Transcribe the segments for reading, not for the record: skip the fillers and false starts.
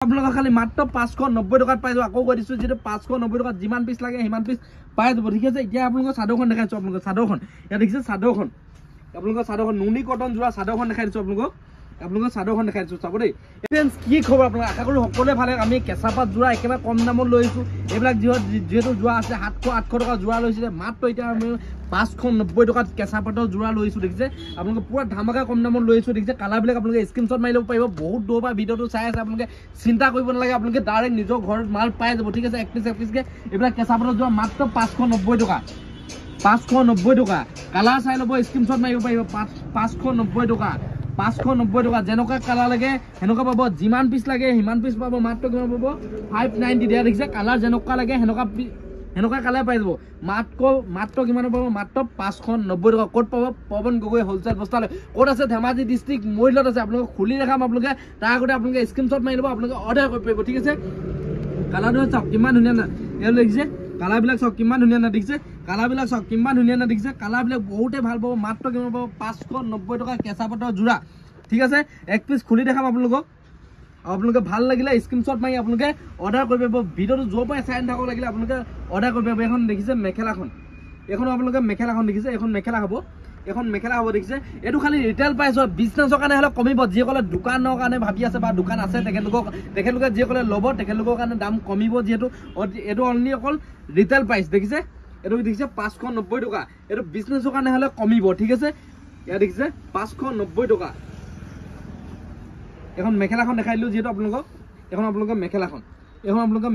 আপোনালোকে খালি মাত্ৰ 590 টকাত পাই যাব। আকৌ কৈ দিছো যেটো 590 টকাত যিমান পিস লাগে সিমান পিস পাই যাব। ঠিক আছে, এতিয়া আপোনালোকে চাদৰখন দেখাইছো। আপোনালোকে চাদৰখন ইয়াত দেখিছে, চাদৰখন আপোনালোকে চাদৰখন নুনি কটন যোৰা চাদৰখন দেখাই দিছো। আপোনালোকে চাদৰখন দেখাই দিছো, চাব দেই। ফ্ৰেণ্ডছ, কি খবৰ আপোনালোকে? আশা কৰো সকলোৱে ভালে। আমি কেঁচা পাত যোৰা একেবাৰে কম দামত লৈ আহিছো। এইবিলাক যিহেতু যোৰা আছে 700-800 টকা যোৰা লৈছিলে, মাত্ৰ এতিয়া আমি 590 টকাত কেঁচা পাতৰ যোৰা লৈছো। দেখিছে, আপোনালোকে পুৰা ধামাকা কম দামত লৈ আহিছো। দেখিছে, কালাৰবিলাক আপোনালোকে স্ক্ৰীনশ্বট মাৰি ল'ব পাৰিব। বহুত দূৰৰ পৰা ভিডিঅ'টো চাই আছে, আপোনালোকে চিন্তা কৰিব নালাগে, আপোনালোকে ডাইৰেক্ট নিজৰ ঘৰত মাল পাই যাব। ঠিক আছে, এক পিছকে এইবিলাক কেঁচা পাতৰ যোৰা মাত্ৰ 590 টকা। 590 টকা। কালাৰ চাই ল'ব, স্ক্ৰীনশ্বট মাৰিব পাৰিব। 590 টকা, 590 টকা। যেনেকুৱা কালাৰ লাগে সেনেকুৱা পাব, যিমান পিচ লাগে সিমান পিচ পাব। মাত্ৰ কিমান পাব? 590 দিয়া। দেখিছে, কালাৰ যেনেকুৱা লাগে সেনেকুৱা কালাৰ পাই যাব। মাত্ৰ কিমান পাব? মাত্ৰ 590 টকা। ক'ত পাব? পৱন গগৈ হোলচেল বস্তালৈ। ক'ত আছে? ধেমাজি ডিষ্ট্ৰিক্ট মৰিলত আছে। আপোনালোকে খুলি দেখাম। আপোনালোকে তাৰ আগতে আপোনালোকে স্ক্ৰীনশ্বট মাৰি ল'ব, আপোনালোকে অৰ্ডাৰ কৰিব পাৰিব। ঠিক আছে, কালাৰটো চাওক কিমান ধুনীয়া না, এয়া দেখিছে কালাৰবিলাক চাওক কিমান ধুনীয়া না। দেখিছে, কালাৰবিলাক চাওক কিমান ধুনীয়া না। দেখিছে, কালাৰবিলাক বহুতে ভাল পাব। মাত্ৰ কিমান পাব? 590 টকা কেঁচা পাতৰ যোৰা। ঠিক আছে, এক পিচ খুলি দেখাম আপোনালোকক। আপোনালোকে ভাল লাগিলে স্ক্ৰীনশ্বট মাৰি আপোনালোকে অৰ্ডাৰ কৰিব পাৰিব। ভিডিঅ'টো য'ৰ পৰাই চাই নাথাকক, লাগিলে আপোনালোকে অৰ্ডাৰ কৰিব পাৰিব। এখন দেখিছে মেখেলাখন, এখন আপোনালোকে মেখেলাখন দেখিছে, এখন মেখেলা হ'ব, এখন মেখেলা হ'ব। দেখিছে, এইটো খালি ৰিটেইল প্ৰাইচ হয়, বিজনেছৰ কাৰণে হ'লে কমিব। যিসকলে দোকানৰ কাৰণে ভাবি আছে বা দোকান আছে তেখেতলোকে যিসকলে ল'ব তেখেতলোকৰ কাৰণে দাম কমিব। যিহেতু এইটো অনলি অকল ৰিটেইল প্ৰাইচ। দেখিছে, এইটো দেখিছে 590 টকা। এইটো বিজনেছৰ কাৰণে হ'লে কমিব। ঠিক আছে, ইয়াত দেখিছে 590 টকা। এখন মেখেলাখন দেখাই দিলোঁ যিহেতু আপোনালোকক। এখন আপোনালোকৰ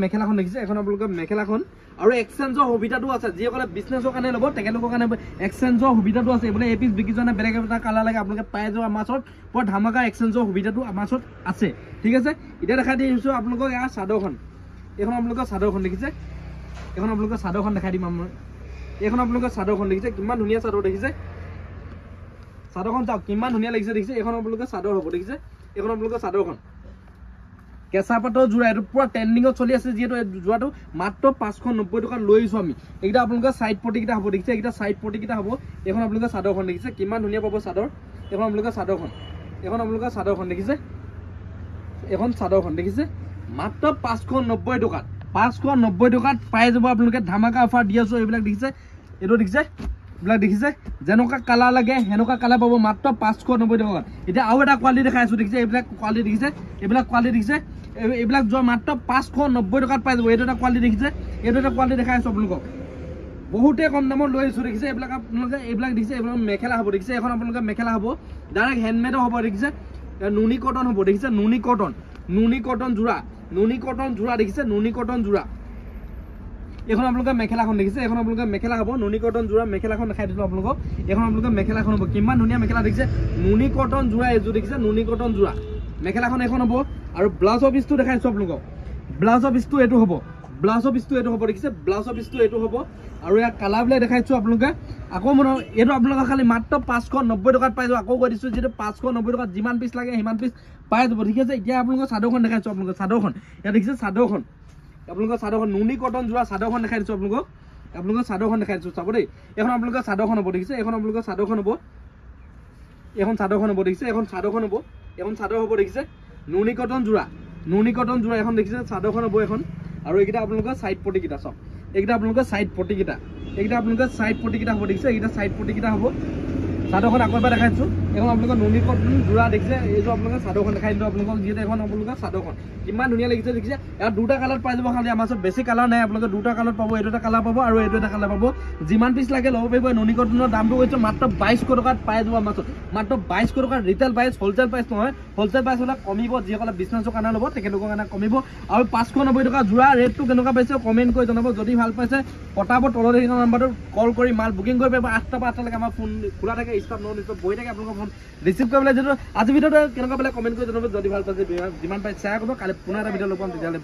মেখেলাখন, দেখিছে, এখন আপোনালোকৰ মেখেলাখন। আৰু এক্সচেঞ্জৰ সুবিধাটো আছে। যিসকলে বিজনেছৰ কাৰণে ল'ব তেখেতলোকৰ কাৰণে এক্সচেঞ্জৰ সুবিধাটো আছে। এইবোলে এই পিচ বিকি যোৱা নাই, বেলেগ এটা কালাৰ লাগে আপোনালোকে পাই যাব। আমাৰ ওচৰত বৰ ধামাকা এক্সচেঞ্জৰ সুবিধাটো আমাৰ ওচৰত আছে। ঠিক আছে, এতিয়া দেখাই দিছোঁ আপোনালোকক এয়া চাদৰখন। এইখন আপোনালোকৰ চাদৰখন দেখিছে, এখন আপোনালোকৰ চাদৰখন দেখাই দিম মই। এইখন আপোনালোকৰ চাদৰখন দেখিছে, কিমান ধুনীয়া চাদৰ। দেখিছে, চাদৰখন চাওক কিমান ধুনীয়া লাগিছে। দেখিছে, এইখন আপোনালোকৰ চাদৰ হ'ব। দেখিছে, এইখন আপোনালোকৰ চাদৰখন কেঁচা পাতৰ যোৰা। এইটো পুৰা ট্ৰেণ্ডিঙত চলি আছে। যিহেতু এই যোৰাটো মাত্ৰ 590 টকা লৈ আহিছোঁ আমি। এইকেইটা আপোনালোকৰ চাইড পটিকেইটা হ'ব। দেখিছে, এইকেইটা চাইড পটিকেইটা হ'ব। এইখন আপোনালোকৰ চাদৰখন দেখিছে, কিমান ধুনীয়া পাব চাদৰ। এইখন আপোনালোকৰ চাদৰখন, এইখন আপোনালোকৰ চাদৰখন দেখিছে, এইখন চাদৰখন দেখিছে, মাত্ৰ 590 টকাত। 590 টকাত পাই যাব আপোনালোকে। ধামাকা অফাৰ দি আছোঁ। এইবিলাক দেখিছে, এইটো দেখিছে, এইবিলাক দেখিছে, যেনেকুৱা কালাৰ লাগে সেনেকুৱা কালাৰ পাব মাত্ৰ 590 টকাত। এতিয়া আৰু এটা কোৱালিটি দেখাই আছোঁ। দেখিছে, এইবিলাক কোৱালিটি দেখিছে, এইবিলাক কোৱালিটি দেখিছে, এইবিলাক যোৱা মাত্ৰ 590 টকাত পাই যাব। এইটো এটা কোৱালিটি দেখিছে, এইটো এটা কোৱালিটি দেখাই আছোঁ আপোনালোকক। বহুতে কম দামত লৈ আহিছোঁ। দেখিছে, এইবিলাক দেখিছে, এইবিলাক মেখেলা হ'ব। দেখিছে, এখন আপোনালোকে মেখেলা হ'ব, ডাইৰেক্ট হেণ্ডমেডো হ'ব। দেখিছে, নুনি কটন হ'ব। দেখিছে, নুনি কটন যোৰা। দেখিছে, নুনি কটন যোৰা। এখন আপোনালোকে মেখেলাখন দেখিছে, এখন আপোনালোকে মেখেলা হ'ব, নুনি কটন যোৰা। মেখেলাখন দেখাই দিলোঁ আপোনালোকক। এখন আপোনালোকে মেখেলাখন হ'ব, কিমান ধুনীয়া মেখেলা। দেখিছে, নুনি কটন যোৰা এযোৰ। দেখিছে, নুনি কটন যোৰা মেখেলাখন এখন হ'ব। আৰু ব্লাউজৰ পিচটো দেখাইছোঁ আপোনালোকক। ব্লাউজৰ পিচটো এইটো হ'ব, দেখিছে, ব্লাউজৰ পিচটো এইটো হ'ব। আৰু ইয়াৰ কালাৰবিলাক দেখাইছোঁ আপোনালোকে। আকৌ এইটো আপোনালোকে খালি মাত্ৰ 590 টকাত পাই যাব। আকৌ কৈ দিছোঁ যিহেতু 590 টকাত যিমান পিচ লাগে সিমান পিচ পাই যাব। ঠিক আছে, এতিয়া আপোনালোকৰ চাদৰখন দেখাইছোঁ। আপোনালোকৰ চাদৰখন ইয়াত দেখিছে, চাদৰখন আপোনালোকৰ চাদৰখন নুনি কটন যোৰা চাদৰখন দেখাই দিছোঁ আপোনালোকৰ চাদৰখন দেখাই দিছোঁ, চাব দেই। এখন আপোনালোকৰ চাদৰখন হ'ব। দেখিছে, এখন আপোনালোকৰ চাদৰখন হ'ব, এখন চাদৰখন হ'ব। দেখিছে, এখন চাদৰখন হ'ব, এখন চাদৰ হ'ব। দেখিছে, নুনি কটন যোৰা এখন দেখিছে, চাদৰখন হ'ব এখন। আৰু এইকেইটা আপোনালোকৰ চাইড পটিকেইটা চাওক, এইকেইটা আপোনালোকৰ চাইড পটিকেইটা, হ'ব। দেখিছে, এইকেইটা চাইড পটিকেইটা হ'ব। চাদৰখন আকৌ এবাৰ দেখাইছোঁ। এখন আপোনালোকৰ নুনি কটন যোৰা। দেখিছে, এইযোৰ আপোনালোকৰ চাদৰখন দেখাই দিলোঁ আপোনালোকক। যিহেতু এখন আপোনালোকৰ চাদৰখন কিমান ধুনীয়া লাগিছে। দেখিছে, ইয়াত দুটা কালাৰ পাই যাব। খালি আমাৰ ওচৰত বেছি কালাৰ নাই, আপোনালোকে দুটা কালাৰ পাব। এইটো এটা কালাৰ পাব আৰু এইটো এটা কালাৰ পাব। যিমান পিচ লাগে ল'ব পাৰিব। নুনি কটনৰ দামটো কৈছোঁ মাত্ৰ 2200 টকাত পাই যাব আমাৰ ওচৰত। মাত্ৰ 2200 টকাত ৰিটেইল প্ৰাইচ, হ'লচেল প্ৰাইচ নহয়। হ'লচেল প্ৰাইচ হ'লে কমিব। যিসকলে বিজনেছৰ কাৰণে ল'ব তেখেতলোকৰ কাৰণে কমিব। আৰু 590 টকা যোৰা ৰেটটো কেনেকুৱা পাইছে কমেণ্ট কৰি জনাব। যদি ভাল পাইছে পটাপট তলত এই নাম্বাৰটোত কল কৰি মাল বুকিং কৰিব পাৰিব। 8টা পৰা 8টালৈকে আমাৰ ফোন খোলা থাকে, ষ্টাফ বহি থাকে। আপোনালোকৰ ফোন ৰিচিভ কৰিবলৈ যিটো আজি ভিডিঅ'টো কেনেকুৱা পালে কমেণ্ট কৰি জনাব। যদি ভাল পাইছে যিমান পাই শ্বেয়াৰ কৰিব। কালি পুনৰ এটা ভিডিঅ' লগ পাম, তেতিয়াহ'লে